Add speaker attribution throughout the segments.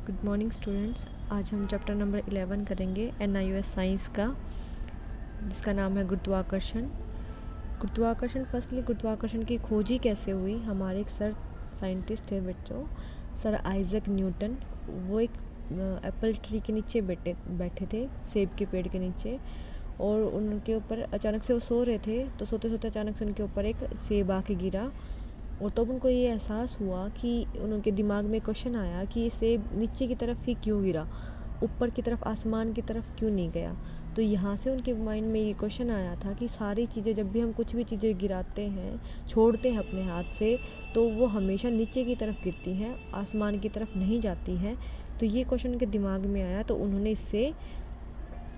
Speaker 1: Good morning students. आज हम chapter number 11 करेंगे NIOS साइंस का, जिसका नाम है गुरुत्वाकर्षण। गुरुत्वाकर्षण गुरुत्वाकर्षण की खोज ही कैसे हुई? हमारे एक सर साइंटिस्ट थे बच्चों, सर आइजैक न्यूटन। वो एक एप्पल ट्री के नीचे बैठे थे, सेब के पेड़ के नीचे, और उनके ऊपर अचानक से वो सो रहे थे, तो सोते सोते अचानक से उनके ऊपर एक सेब आके गिरा। और तब उनको ये एहसास हुआ कि उनके दिमाग में क्वेश्चन आया कि ये सेब नीचे की तरफ ही क्यों गिरा, ऊपर की तरफ आसमान की तरफ क्यों नहीं गया। तो यहाँ से उनके माइंड में ये क्वेश्चन आया था कि सारी चीज़ें, जब भी हम कुछ भी चीज़ें गिराते हैं, छोड़ते हैं अपने हाथ से, तो वो हमेशा नीचे की तरफ गिरती हैं, आसमान की तरफ नहीं जाती हैं। तो ये क्वेश्चन उनके दिमाग में आया, तो उन्होंने इससे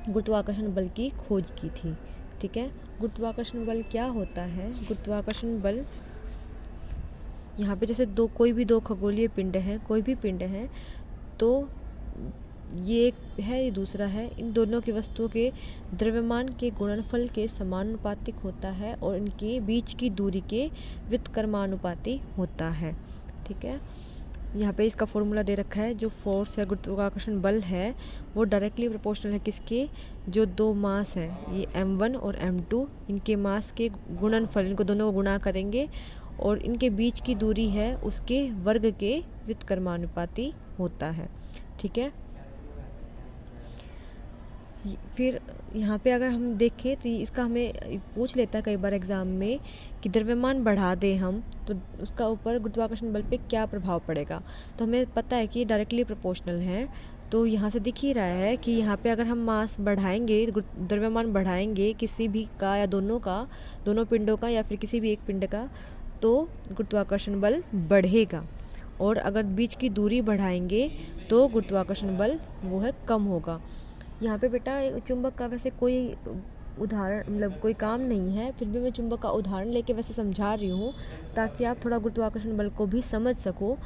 Speaker 1: गुरुत्वाकर्षण बल की खोज की थी। ठीक है, गुरुत्वाकर्षण बल क्या होता है? गुरुत्वाकर्षण बल, यहाँ पे जैसे कोई भी दो खगोलीय पिंड हैं, कोई भी पिंड है, तो ये एक है, ये दूसरा है। इन दोनों की वस्तुओं के द्रव्यमान के गुणनफल के समानुपातिक होता है और इनके बीच की दूरी के व्युत्क्रमानुपाती होता है। ठीक है, यहाँ पे इसका फॉर्मूला दे रखा है। जो फोर्स है, गुरुत्वाकर्षण बल है, वो डायरेक्टली प्रोपोर्शनल है किसके? जो दो मास है, ये m1 और m2, इनके मास के गुणनफल, इनको दोनों को गुणा करेंगे और इनके बीच की दूरी है उसके वर्ग के व्युत्क्रमानुपाती होता है। ठीक है, फिर यहाँ पे अगर हम देखें तो इसका हमें पूछ लेता है कई बार एग्ज़ाम में कि द्रव्यमान बढ़ा दें हम, तो उसका ऊपर गुरुत्वाकर्षण बल पे क्या प्रभाव पड़ेगा। तो हमें पता है कि ये डायरेक्टली प्रोपोर्शनल है। तो यहाँ से दिख ही रहा है कि यहाँ पे अगर हम मास बढ़ाएंगे, द्रव्यमान बढ़ाएंगे किसी भी का या दोनों का, दोनों पिंडों का या फिर किसी भी एक पिंड का, तो गुरुत्वाकर्षण बल बढ़ेगा। और अगर बीच की दूरी बढ़ाएंगे तो गुरुत्वाकर्षण बल वो है कम होगा। यहाँ पे बेटा चुंबक का वैसे कोई उदाहरण, मतलब कोई काम नहीं है, फिर भी मैं चुंबक का उदाहरण लेके वैसे समझा रही हूँ ताकि आप थोड़ा गुरुत्वाकर्षण बल को भी समझ सको।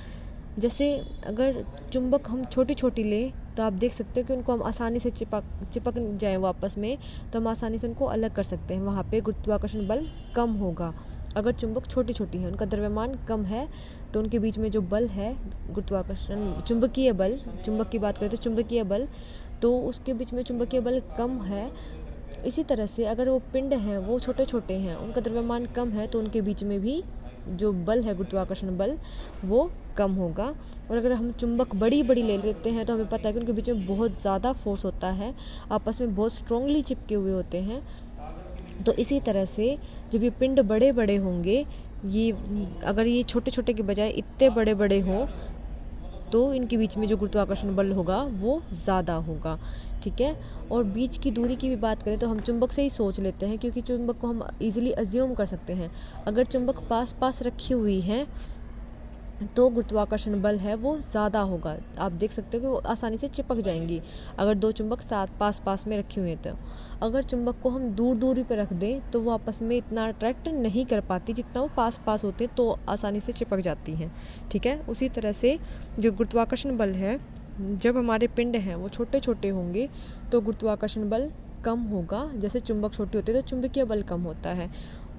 Speaker 1: जैसे अगर चुंबक हम छोटी छोटी लें तो आप देख सकते हो कि उनको हम आसानी से चिपक जाए वापस में, तो हम आसानी से उनको अलग कर सकते हैं। वहाँ पे गुरुत्वाकर्षण बल कम होगा। अगर चुंबक छोटी छोटी है, उनका द्रव्यमान कम है, तो उनके बीच में जो बल है गुरुत्वाकर्षण, चुंबकीय बल, चुंबक की बात करें तो चुंबकीय बल, तो उसके बीच में चुंबकीय बल कम है। इसी तरह से अगर वो पिंड हैं, वो छोटे छोटे हैं, उनका द्रव्यमान कम है, तो उनके बीच में भी जो बल है गुरुत्वाकर्षण बल वो कम होगा। और अगर हम चुंबक बड़ी बड़ी ले लेते हैं तो हमें पता है कि उनके बीच में बहुत ज़्यादा फोर्स होता है, आपस में बहुत स्ट्रांगली चिपके हुए होते हैं। तो इसी तरह से जब ये पिंड बड़े बड़े होंगे, ये अगर ये छोटे छोटे के बजाय इतने बड़े बड़े हों, तो इनके बीच में जो गुरुत्वाकर्षण बल होगा वो ज़्यादा होगा। ठीक है, और बीच की दूरी की भी बात करें तो हम चुंबक से ही सोच लेते हैं, क्योंकि चुंबक को हम इजीली अज्यूम कर सकते हैं। अगर चुंबक पास पास रखी हुई है तो गुरुत्वाकर्षण बल है वो ज़्यादा होगा। आप देख सकते हो कि वो आसानी से चिपक जाएंगी अगर दो चुंबक साथ पास पास में रखे हुए हैं। तो अगर चुंबक को हम दूर दूरी पर रख दें तो वो आपस में इतना अट्रैक्ट नहीं कर पाती जितना वो पास पास होते हैं, तो आसानी से चिपक जाती हैं। ठीक है, उसी तरह से जो गुरुत्वाकर्षण बल है, जब हमारे पिंड हैं वो छोटे छोटे होंगे तो गुरुत्वाकर्षण बल कम होगा। जैसे चुंबक छोटे होते हैं तो चुंबकीय बल कम होता है,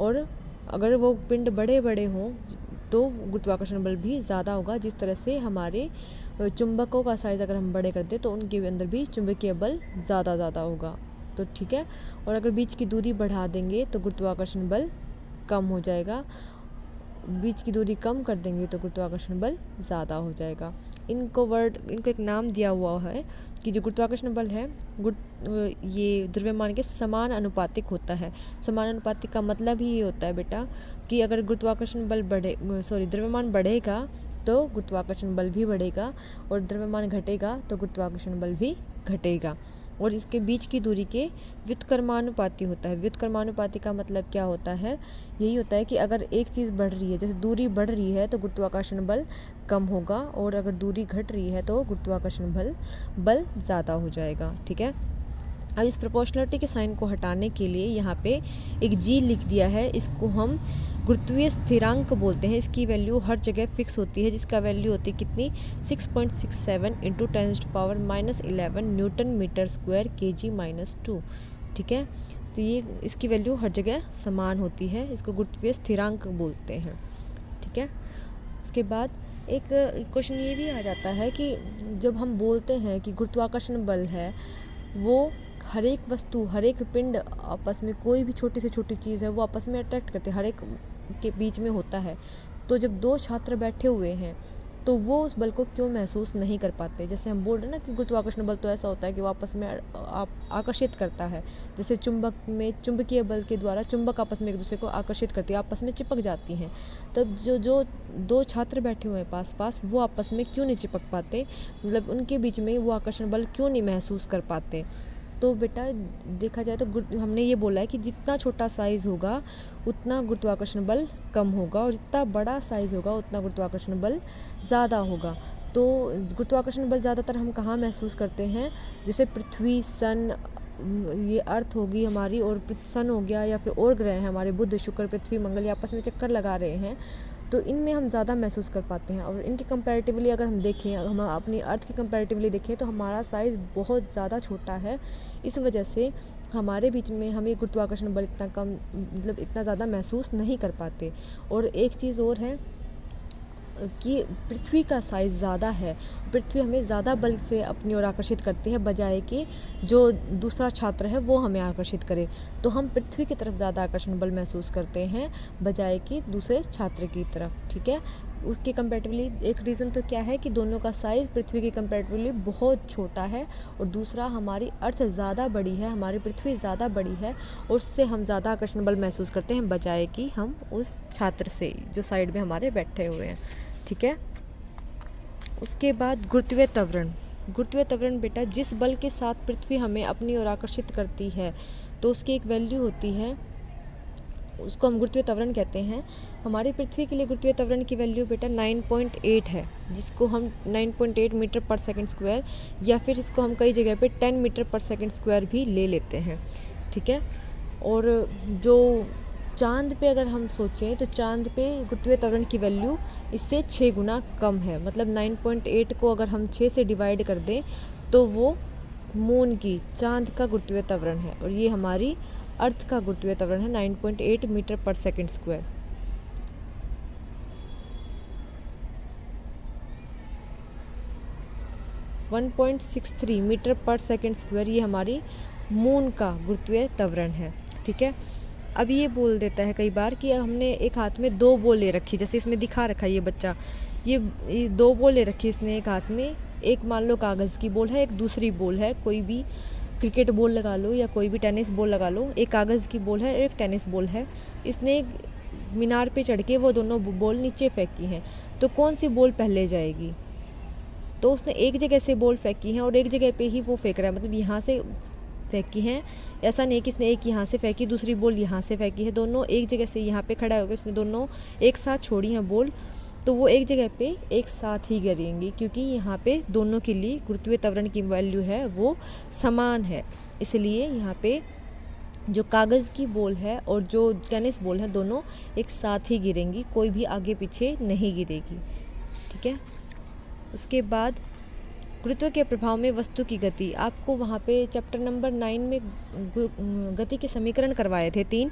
Speaker 1: और अगर वो पिंड बड़े बड़े हों तो गुरुत्वाकर्षण बल भी ज़्यादा होगा। जिस तरह से हमारे चुंबकों का साइज़ अगर हम बड़े कर दें तो उनके अंदर भी चुंबकीय बल ज़्यादा होगा। तो ठीक है, और अगर बीच की दूरी बढ़ा देंगे तो गुरुत्वाकर्षण बल कम हो जाएगा, बीच की दूरी कम कर देंगे तो गुरुत्वाकर्षण बल ज़्यादा हो जाएगा। इनको एक नाम दिया हुआ है कि जो गुरुत्वाकर्षण बल है ये द्रव्यमान के समान अनुपातिक होता है। समान अनुपातिक का मतलब ही ये होता है बेटा कि अगर गुरुत्वाकर्षण बल द्रव्यमान बढ़ेगा तो गुरुत्वाकर्षण बल भी बढ़ेगा, और द्रव्यमान घटेगा तो गुरुत्वाकर्षण बल भी घटेगा। और इसके बीच की दूरी के व्युत्क्रमानुपाती होता है। व्युत्क्रमानुपाती का मतलब क्या होता है? यही होता है कि अगर एक चीज़ बढ़ रही है, जैसे दूरी बढ़ रही है तो गुरुत्वाकर्षण बल कम होगा, और अगर दूरी घट रही है तो गुरुत्वाकर्षण बल ज़्यादा हो जाएगा। ठीक है, अब इस प्रोपोर्शनलिटी के साइन को हटाने के लिए यहाँ पे एक जी लिख दिया है। इसको हम गुरुत्वीय स्थिरांक बोलते हैं। इसकी वैल्यू हर जगह फिक्स होती है, जिसका वैल्यू होती है कितनी? 6.67 × 10⁻11 न्यूटन मीटर स्क्वायर kg-2। ठीक है, तो ये इसकी वैल्यू हर जगह समान होती है, इसको गुरुत्वीय स्थिरांक बोलते हैं। ठीक है, उसके बाद एक क्वेश्चन ये भी आ जाता है कि जब हम बोलते हैं कि गुरुत्वाकर्षण बल है, वो हर एक वस्तु, हर एक पिंड आपस में, कोई भी छोटी से छोटी चीज़ है वो आपस में अट्रैक्ट करते हैं, हर एक के बीच में होता है। तो जब दो छात्र बैठे हुए हैं तो वो उस बल को क्यों महसूस नहीं कर पाते? जैसे हम बोल रहे हैं ना कि गुरुत्वाकर्षण बल तो ऐसा होता है कि वो आपस में आकर्षित करता है। जैसे चुंबक में चुंबकीय बल के द्वारा चुंबक आपस में एक दूसरे को आकर्षित करती है, आपस में चिपक जाती हैं। तब जो दो छात्र बैठे हुए हैं पास पास, वो आपस में क्यों नहीं चिपक पाते? मतलब उनके बीच में वो आकर्षण बल क्यों नहीं महसूस कर पाते? तो बेटा देखा जाए तो हमने ये बोला है कि जितना छोटा साइज़ होगा उतना गुरुत्वाकर्षण बल कम होगा, और जितना बड़ा साइज़ होगा उतना गुरुत्वाकर्षण बल ज़्यादा होगा। तो गुरुत्वाकर्षण बल ज़्यादातर हम कहाँ महसूस करते हैं? जैसे पृथ्वी, सन, ये अर्थ होगी हमारी, और सन हो गया, या फिर और ग्रह हैं हमारे, बुध, शुक्र, पृथ्वी, मंगल, ये आपस में चक्कर लगा रहे हैं, तो इनमें हम ज़्यादा महसूस कर पाते हैं। और इनके कंपैरेटिवली अगर हम देखें, हम अपनी अर्थ की कंपैरेटिवली देखें तो हमारा साइज़ बहुत ज़्यादा छोटा है। इस वजह से हमारे बीच में हम ये गुरुत्वाकर्षण बल इतना कम, मतलब इतना ज़्यादा महसूस नहीं कर पाते। और एक चीज़ और है कि पृथ्वी का साइज़ ज़्यादा है, पृथ्वी हमें ज़्यादा बल से अपनी ओर आकर्षित करती है, बजाय कि जो दूसरा छात्र है वो हमें आकर्षित करे। तो हम पृथ्वी की तरफ ज़्यादा आकर्षण बल महसूस करते हैं बजाय कि दूसरे छात्र की तरफ, ठीक है। उसके कंपैरेटिवली एक रीज़न तो क्या है कि दोनों का साइज़ पृथ्वी के कंपैरेटिवली बहुत छोटा है, और दूसरा हमारी अर्थ ज़्यादा बड़ी है, हमारी पृथ्वी ज़्यादा बड़ी है, और उससे हम ज़्यादा आकर्षण बल महसूस करते हैं बजाय कि हम उस छात्र से जो साइड में हमारे बैठे हुए हैं, ठीक है। उसके बाद गुरुत्वीय त्वरण। गुरुत्वीय त्वरण बेटा, जिस बल के साथ पृथ्वी हमें अपनी ओर आकर्षित करती है तो उसकी एक वैल्यू होती है, उसको हम गुरुत्वीय त्वरण कहते हैं। हमारी पृथ्वी के लिए गुरुत्वीय त्वरण की वैल्यू बेटा 9.8 है, जिसको हम 9.8 मीटर पर सेकंड स्क्वायर, या फिर इसको हम कई जगह पे 10 मीटर पर सेकंड स्क्वायर भी ले लेते हैं, ठीक है। और जो चांद पे अगर हम सोचें तो चांद पे गुरुत्वीय त्वरण की वैल्यू इससे 6 गुना कम है। मतलब 9.8 को अगर हम 6 से डिवाइड कर दें तो वो मून की, चांद का गुरुत्वीय त्वरण है, और ये हमारी अर्थ का गुरुत्वीय त्वरण है 9.8 मीटर पर सेकंड स्क्वायर। वन 1.63 मीटर पर सेकंड स्क्वायर ये हमारी मून का गुरुत्वीय त्वरण है, ठीक है। अब ये बोल देता है कई बार कि हमने एक हाथ में 2 बॉल ले रखी, जैसे इसमें दिखा रखा है ये बच्चा, ये 2 बॉल ले रखी इसने एक हाथ में। एक मान लो कागज़ की बॉल है, एक दूसरी बॉल है, कोई भी क्रिकेट बॉल लगा लो या कोई भी टेनिस बॉल लगा लो। एक कागज़ की बॉल है, एक टेनिस बॉल है। इसने मीनार पे चढ़ के वो दोनों बॉल नीचे फेंकी हैं, तो कौन सी बॉल पहले जाएगी? तो उसने एक जगह से बॉल फेंकी है और एक जगह पे ही वो फेंक रहा है, मतलब यहाँ से फेंकी हैं। ऐसा नहीं कि इसने एक यहाँ से फेंकी, दूसरी बॉल यहाँ से फेंकी है, दोनों एक जगह से यहाँ पे खड़ा हो गया, उसने दोनों एक साथ छोड़ी हैं बॉल, तो वो एक जगह पे एक साथ ही गिरेंगी, क्योंकि यहाँ पे दोनों के लिए गुरुत्वीय त्वरण की वैल्यू है वो समान है। इसलिए यहाँ पे जो कागज़ की बॉल है और जो टेनिस बॉल है दोनों एक साथ ही गिरेंगी, कोई भी आगे पीछे नहीं गिरेगी, ठीक है। उसके बाद गुरुत्व के प्रभाव में वस्तु की गति। आपको वहाँ पे चैप्टर नंबर 9 में गति के समीकरण करवाए थे 3।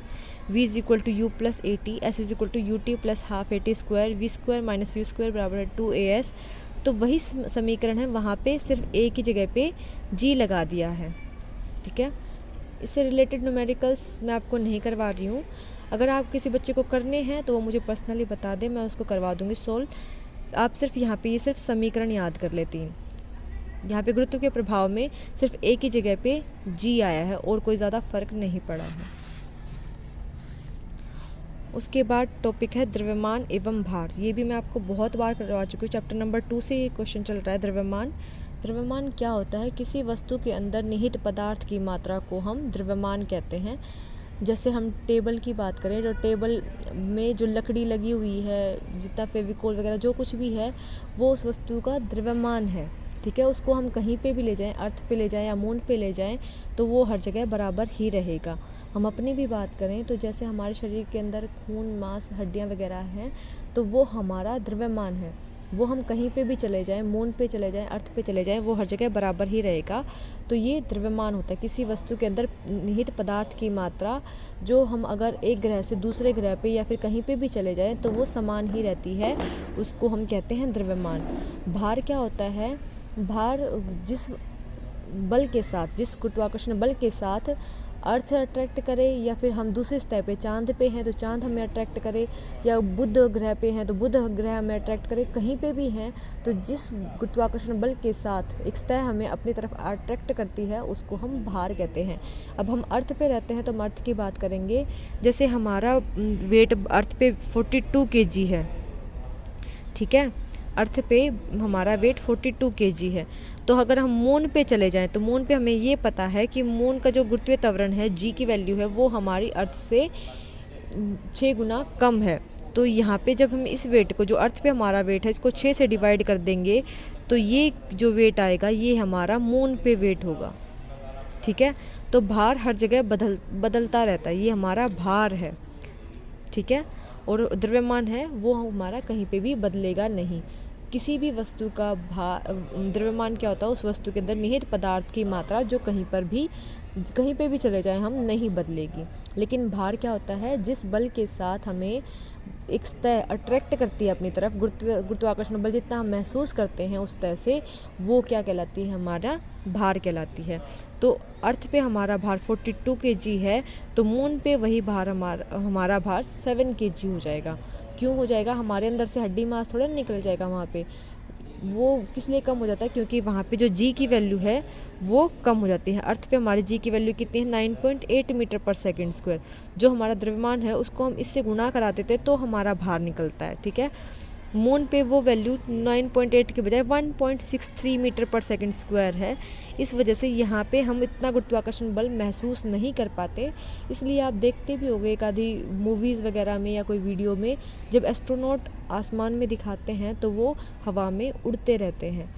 Speaker 1: v = u + at, s = ut + ½ at square, v square - u square = 2as। तो वही समीकरण है, वहाँ पे सिर्फ एक ही जगह पे g लगा दिया है, ठीक है। इससे रिलेटेड न्यूमेरिकल्स मैं आपको नहीं करवा रही हूँ। अगर आप किसी बच्चे को करने हैं तो वो मुझे पर्सनली बता दें, मैं उसको करवा दूँगी सोल्व। आप सिर्फ यहाँ पे ये सिर्फ समीकरण याद कर लेती हैं। यहाँ पे गुरुत्व के प्रभाव में सिर्फ एक ही जगह पे जी आया है और कोई ज़्यादा फर्क नहीं पड़ा है। उसके बाद टॉपिक है द्रव्यमान एवं भार। ये भी मैं आपको बहुत बार करवा चुकी हूँ, चैप्टर नंबर 2 से ये क्वेश्चन चल रहा है। द्रव्यमान, द्रव्यमान क्या होता है? किसी वस्तु के अंदर निहित पदार्थ की मात्रा को हम द्रव्यमान कहते हैं। जैसे हम टेबल की बात करें, तो टेबल में जो लकड़ी लगी हुई है, जितना फेविकोल वगैरह जो कुछ भी है, वो उस वस्तु का द्रव्यमान है, ठीक है। उसको हम कहीं पे भी ले जाएं, अर्थ पे ले जाएं या मून पे ले जाएं, तो वो हर जगह बराबर ही रहेगा। हम अपनी भी बात करें तो जैसे हमारे शरीर के अंदर खून, मांस, हड्डियां वगैरह हैं, तो वो हमारा द्रव्यमान है। वो हम कहीं पे भी चले जाएं, मून पे चले जाएं, अर्थ पे चले जाएं, वो हर जगह बराबर ही रहेगा। तो ये द्रव्यमान होता है किसी वस्तु के अंदर निहित पदार्थ की मात्रा, जो हम अगर एक ग्रह से दूसरे ग्रह पे या फिर कहीं पे भी चले जाएं तो वो समान ही रहती है, उसको हम कहते हैं द्रव्यमान। भार क्या होता है? भार जिस बल के साथ, जिस गुरुत्वाकर्षण बल के साथ अर्थ अट्रैक्ट करे, या फिर हम दूसरे सतह पे चांद पे हैं तो चांद हमें अट्रैक्ट करे, या बुध ग्रह पे हैं तो बुध ग्रह हमें अट्रैक्ट करे, कहीं पे भी हैं तो जिस गुरुत्वाकर्षण बल के साथ एक सतह हमें अपनी तरफ अट्रैक्ट करती है उसको हम भार कहते हैं। अब हम अर्थ पे रहते हैं तो हम अर्थ की बात करेंगे। जैसे हमारा वेट अर्थ पे 42 kg है, ठीक है, अर्थ पे हमारा वेट 42 kg है। तो अगर हम मून पे चले जाएं तो मून पे हमें ये पता है कि मून का जो गुरुत्वीय त्वरण है, जी की वैल्यू है, वो हमारी अर्थ से 6 गुना कम है। तो यहाँ पे जब हम इस वेट को, जो अर्थ पे हमारा वेट है, इसको 6 से डिवाइड कर देंगे तो ये जो वेट आएगा ये हमारा मून पे वेट होगा, ठीक है। तो भार हर जगह बदलता रहता है, ये हमारा भार है, ठीक है। और द्रव्यमान है वो हमारा कहीं पे भी बदलेगा नहीं। किसी भी वस्तु का द्रव्यमान क्या होता है? उस वस्तु के अंदर निहित पदार्थ की मात्रा जो कहीं पे भी चले जाएं हम नहीं बदलेगी। लेकिन भार क्या होता है? जिस बल के साथ हमें एक सतह अट्रैक्ट करती है अपनी तरफ, गुरुत्वाकर्षण बल जितना हम महसूस करते हैं उस सतह से, वो क्या कहलाती है? हमारा भार कहलाती है। तो अर्थ पे हमारा भार 42 kg है, तो मून पे वही भार हमारा भार 7 kg हो जाएगा। क्यों हो जाएगा? हमारे अंदर से हड्डी मांस थोड़ा निकल जाएगा वहाँ पे। वो किस लिए कम हो जाता है? क्योंकि वहाँ पे जो जी की वैल्यू है वो कम हो जाती है। अर्थ पे हमारी जी की वैल्यू कितनी है? 9.8 मीटर पर सेकेंड स्क्वायर। जो हमारा द्रव्यमान है उसको हम इससे गुणा करा देते हैं तो हमारा भार निकलता है, ठीक है। मून पे वो वैल्यू 9.8 के बजाय 1.63 मीटर पर सेकेंड स्क्वायर है। इस वजह से यहाँ पे हम इतना गुरुत्वाकर्षण बल महसूस नहीं कर पाते। इसलिए आप देखते भी होंगे एक आधी मूवीज़ वगैरह में या कोई वीडियो में, जब एस्ट्रोनॉट आसमान में दिखाते हैं तो वो हवा में उड़ते रहते हैं।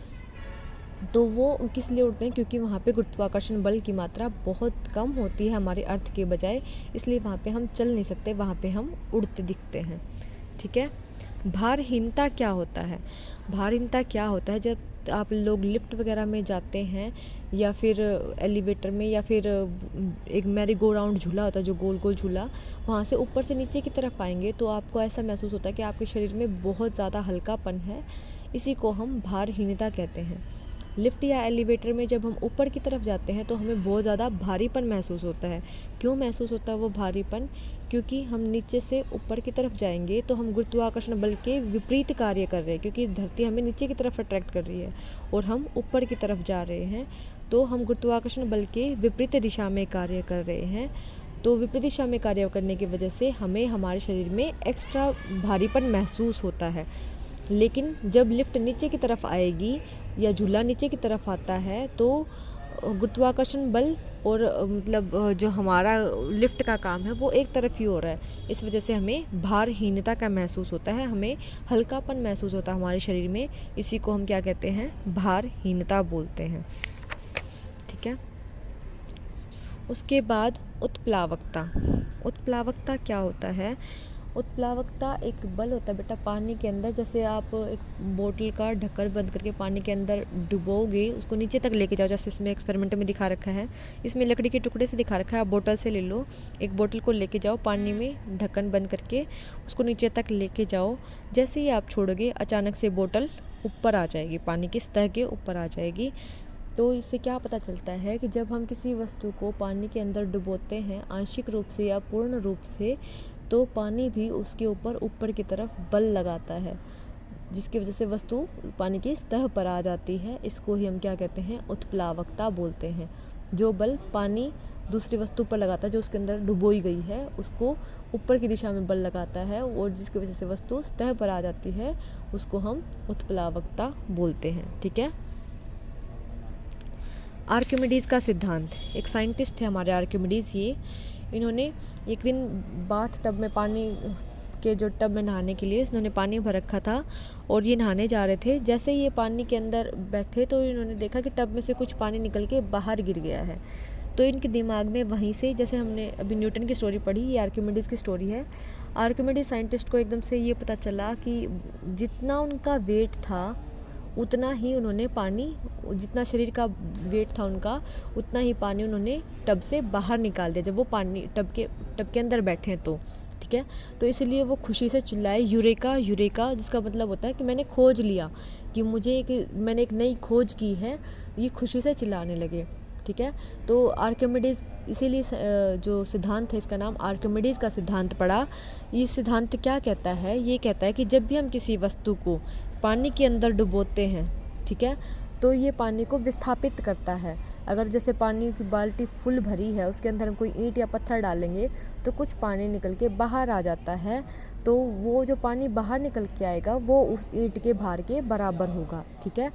Speaker 1: तो वो किस लिए उड़ते हैं? क्योंकि वहाँ पे गुरुत्वाकर्षण बल की मात्रा बहुत कम होती है हमारे अर्थ के बजाय, इसलिए वहाँ पे हम चल नहीं सकते, वहाँ पे हम उड़ते दिखते हैं, ठीक है। भारहीनता क्या होता है? भारहीनता क्या होता है? जब आप लोग लिफ्ट वगैरह में जाते हैं या फिर एलिवेटर में, या फिर एक मैरी गो राउंड झूला होता है जो गोल गोल झूला, वहाँ से ऊपर से नीचे की तरफ आएंगे तो आपको ऐसा महसूस होता है कि आपके शरीर में बहुत ज़्यादा हल्कापन है। इसी को हम भारहीनता कहते हैं। लिफ्ट या एलिवेटर में जब हम ऊपर की तरफ जाते हैं तो हमें बहुत ज़्यादा भारीपन महसूस होता है। क्यों महसूस होता है वो भारीपन? क्योंकि हम नीचे से ऊपर की तरफ जाएंगे तो हम गुरुत्वाकर्षण बल के विपरीत कार्य कर रहे हैं, क्योंकि धरती हमें नीचे की तरफ अट्रैक्ट कर रही है और हम ऊपर की तरफ जा रहे हैं, तो हम गुरुत्वाकर्षण बल के विपरीत दिशा में कार्य कर रहे हैं। तो विपरीत दिशा में कार्य करने की वजह से हमें हमारे शरीर में एक्स्ट्रा भारीपन महसूस होता है। लेकिन जब लिफ्ट नीचे की तरफ आएगी या झूला नीचे की तरफ आता है तो गुरुत्वाकर्षण बल और जो हमारा लिफ्ट का काम है वो एक तरफ ही हो रहा है। इस वजह से हमें भारहीनता का महसूस होता है, हमें हल्कापन महसूस होता है हमारे शरीर में। इसी को हम क्या कहते हैं? भारहीनता बोलते हैं, ठीक है। उसके बाद उत्प्लावकता। उत्प्लावकता क्या होता है? उत्प्लावकता एक बल होता है बेटा पानी के अंदर। जैसे आप एक बोतल का ढक्कन बंद करके पानी के अंदर डुबोगे, उसको नीचे तक लेके जाओ, जैसे इसमें एक्सपेरिमेंट में दिखा रखा है, इसमें लकड़ी के टुकड़े से दिखा रखा है। आप बोतल से ले लो, एक बोतल को लेके जाओ पानी में, ढक्कन बंद करके उसको नीचे तक लेके जाओ। जैसे ही आप छोड़ोगे अचानक से बोतल ऊपर आ जाएगी, पानी की सतह के ऊपर आ जाएगी। तो इससे क्या पता चलता है कि जब हम किसी वस्तु को पानी के अंदर डुबोते हैं आंशिक रूप से या पूर्ण रूप से, तो पानी भी उसके ऊपर की तरफ बल लगाता है, जिसकी वजह से वस्तु पानी की सतह पर आ जाती है। इसको ही हम क्या कहते हैं? उत्प्लावकता बोलते हैं। जो बल पानी दूसरी वस्तु पर लगाता है जो उसके अंदर डुबोई गई है, उसको ऊपर की दिशा में बल लगाता है और जिसकी वजह से वस्तु सतह पर आ जाती है, उसको हम उत्प्लावकता बोलते हैं, ठीक है। आर्किमिडीज़ का सिद्धांत। एक साइंटिस्ट थे हमारे आर्किमिडीज़। इन्होंने एक दिन बाथ टब में, पानी के जो टब में नहाने के लिए इन्होंने पानी भर रखा था और ये नहाने जा रहे थे। जैसे ये पानी के अंदर बैठे तो इन्होंने देखा कि टब में से कुछ पानी निकल के बाहर गिर गया है। तो इनके दिमाग में वहीं से, जैसे हमने अभी न्यूटन की स्टोरी पढ़ी, ये आर्किमिडीज़ की स्टोरी है। आर्किमिडीज़ साइंटिस्ट को एकदम से ये पता चला कि जितना उनका वेट था उतना ही उन्होंने पानी, जितना शरीर का वेट था उनका, उतना ही पानी उन्होंने टब से बाहर निकाल दिया जब वो पानी टब के अंदर बैठे हैं तो, ठीक है। तो इसलिए वो खुशी से चिल्लाए यूरेका यूरेका, जिसका मतलब होता है कि मैंने खोज लिया, कि मैंने एक नई खोज की है, ये खुशी से चिल्लाने लगे, ठीक है। तो आर्किमिडीज़, इसीलिए जो सिद्धांत है इसका नाम आर्किमिडीज़ का सिद्धांत पड़ा। ये सिद्धांत क्या कहता है, ये कहता है कि जब भी हम किसी वस्तु को पानी के अंदर डुबोते हैं, ठीक है, तो ये पानी को विस्थापित करता है। अगर जैसे पानी की बाल्टी फुल भरी है, उसके अंदर हम कोई ईंट या पत्थर डालेंगे तो कुछ पानी निकल के बाहर आ जाता है, तो वो जो पानी बाहर निकल के आएगा वो उस ईंट के भार के बराबर होगा, ठीक है।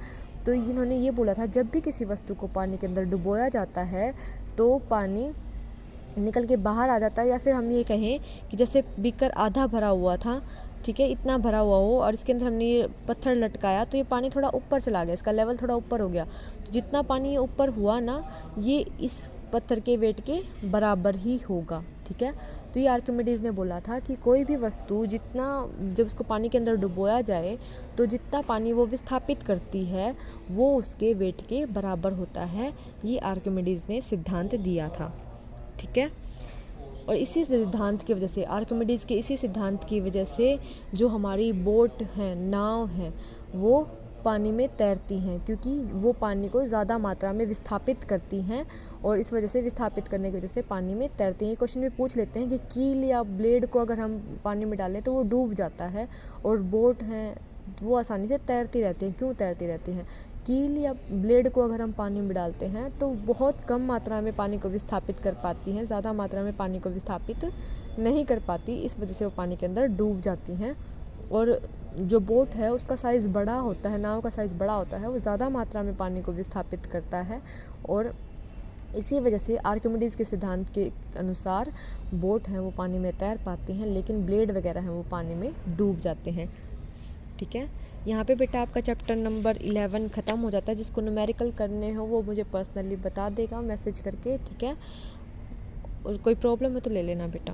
Speaker 1: तो इन्होंने ये बोला था जब भी किसी वस्तु को पानी के अंदर डुबोया जाता है तो पानी निकल के बाहर आ जाता है, या फिर हम ये कहें कि जैसे बीकर आधा भरा हुआ था, ठीक है, इतना भरा हुआ हो और इसके अंदर हमने ये पत्थर लटकाया तो ये पानी थोड़ा ऊपर चला गया, इसका लेवल थोड़ा ऊपर हो गया, तो जितना पानी ये ऊपर हुआ ना, ये इस पत्थर के वेट के बराबर ही होगा, ठीक है। तो ये आर्किमिडीज़ ने बोला था कि कोई भी वस्तु जब उसको पानी के अंदर डुबोया जाए तो जितना पानी वो विस्थापित करती है वो उसके वेट के बराबर होता है। ये आर्किमिडीज़ ने सिद्धांत दिया था, ठीक है। और इसी सिद्धांत की वजह से, आर्किमिडीज़ के इसी सिद्धांत की वजह से जो हमारी बोट हैं, नाव हैं, वो पानी में तैरती हैं, क्योंकि वो पानी को ज़्यादा मात्रा में विस्थापित करती हैं और इस वजह से, विस्थापित करने की वजह से पानी में तैरती हैं। ये क्वेश्चन में पूछ लेते हैं कि कील या ब्लेड को अगर हम पानी में डालें तो वो डूब जाता है, और बोट हैं वो आसानी से तैरती रहती हैं। क्यों तैरती रहती हैं? कील या ब्लेड को अगर हम पानी में डालते हैं तो बहुत कम मात्रा में पानी को विस्थापित कर पाती हैं, ज़्यादा मात्रा में पानी को विस्थापित नहीं कर पाती, इस वजह से वो पानी के अंदर डूब जाती हैं। और जो बोट है उसका साइज़ बड़ा होता है, नाव का साइज़ बड़ा होता है, वो ज़्यादा मात्रा में पानी को विस्थापित करता है, और इसी वजह से आर्किमिडीज़ के सिद्धांत के अनुसार बोट हैं वो पानी में तैर पाती हैं, लेकिन ब्लेड वगैरह हैं वो पानी में डूब जाते हैं, ठीक है। यहाँ पे बेटा आपका चैप्टर नंबर 11 ख़त्म हो जाता है। जिसको न्यूमेरिकल करने हो वो मुझे पर्सनली बता देगा मैसेज करके, ठीक है। और कोई प्रॉब्लम है तो ले लेना बेटा।